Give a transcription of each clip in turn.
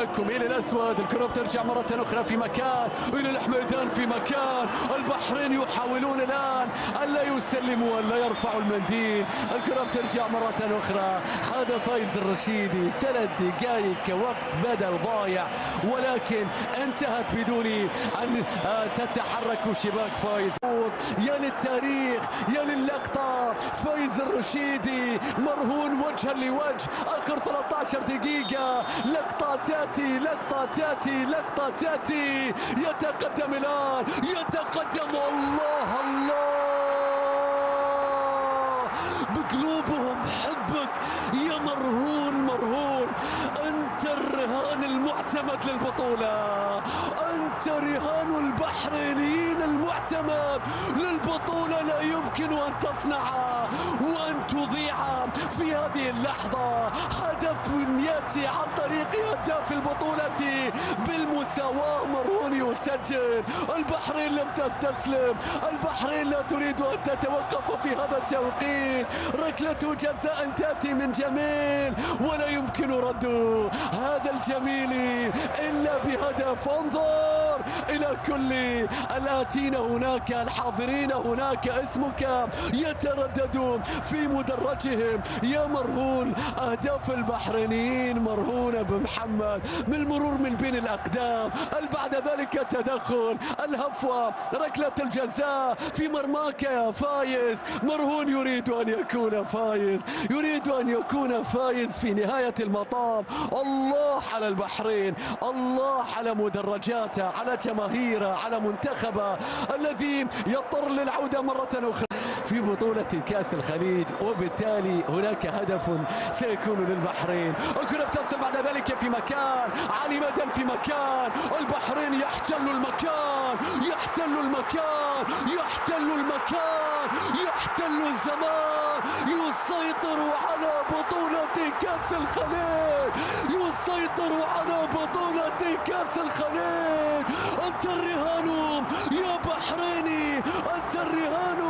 التحكم إلى الأسود. الكرة بترجع مرة أخرى في مكان، إلى الحميدان في مكان. البحرين يحاولون الآن ألا يسلموا ألا يرفعوا المنديل. الكرة بترجع مرة أخرى. هذا فايز الرشيدي، 3 دقائق كوقت بدل ضايع، ولكن انتهت بدون أن تتحرك شباك فايز. يا للتاريخ يا للقطة، فايز الرشيدي مرهون وجها لوجه. آخر 13 دقيقة، لقطة تأتي لقطة تأتي لقطة تأتي. يتقدم الآن، يتقدم. الله الله بقلوبهم حبك يا مرهون. مرهون أنت الرهان المعتمد للبطولة، أنت رهان البحرينيين المعتمد للبطولة. لا يمكن أن تصنعها وأن تضيعها في هذه اللحظة. هدف يأتي عن طريق هداف البطولة بالمساواة. مرهون يسجل. البحرين لم تستسلم، البحرين لا تريد أن تتوقف في هذا التوقيت. ركلة جزاء تأتي من جميل ولا يمكن رده هذا الجميل إلا بهدف. انظر إلى كل الآتين هناك، الحاضرين هناك، اسمك يتردد في مدرجهم يا مرهون. أهداف البحرينيين مرهونة بمحمد من المرور من بين الأقدام. بعد ذلك تدخل الهفوة، ركلة الجزاء في مرماك يا فايز. مرهون يريد أن يكون فايز، يريد أن يكون فايز في نهاية المطاف. الله على البحرين، الله على مدرجاته، على جماهيره، على منتخبه الذي يضطر للعودة مرة أخرى في بطولة كأس الخليج، وبالتالي هناك هدف سيكون للبحرين. الكرة بتصل بعد ذلك في مكان، علي مدن في مكان. البحرين يحتل المكان، يحتل المكان، يحتل المكان، يحتل الزمان. يسيطر على بطولة كأس الخليج، يسيطر على بطولة كأس الخليج. أنت الرهان يا بحريني، أنت الرهان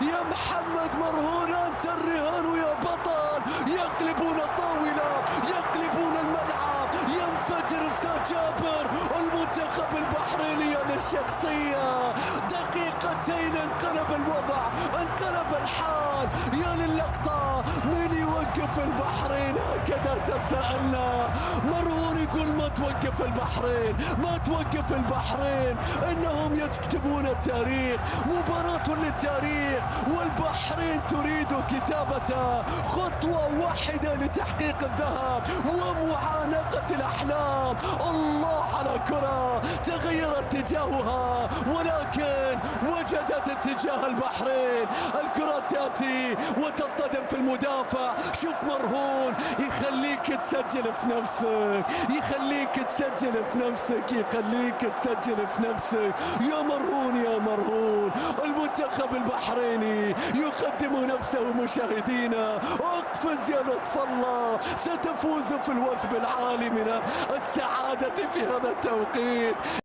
يا محمد مرهون، أنت الرهان يا بطل. يقلبون الطاولة، يقلبون الملعب، ينفجر استاد جابر. المنتخب البحريني للشخصية، دقيقتين انقلب الوضع، انقلب الحال. يا للقطة، من يوقف البحرين؟ هكذا تساءلنا. مرهون يقول ما توقف البحرين، ما توقف البحرين. انهم يكتبون التاريخ، مباراة للتاريخ، والبحرين تريد كتابة خطوة واحدة لتحقيق الذهب ومعانقة الأحلام. الله على كرة تغير اتجاهها، ولكن وجدت اتجاه البحرين. الكرة تأتي وتصطدم في المدافع. شوف مرهون يخليك تسجل في نفسك، يخليك تسجل في نفسك، يخليك تسجل في نفسك يا مرهون يا مرهون. المنتخب البحريني يقدم نفسه مشاهدينا. اقفز يا لطف الله، ستفوز في الوثب العالي من السعادة في هذا التوقيت.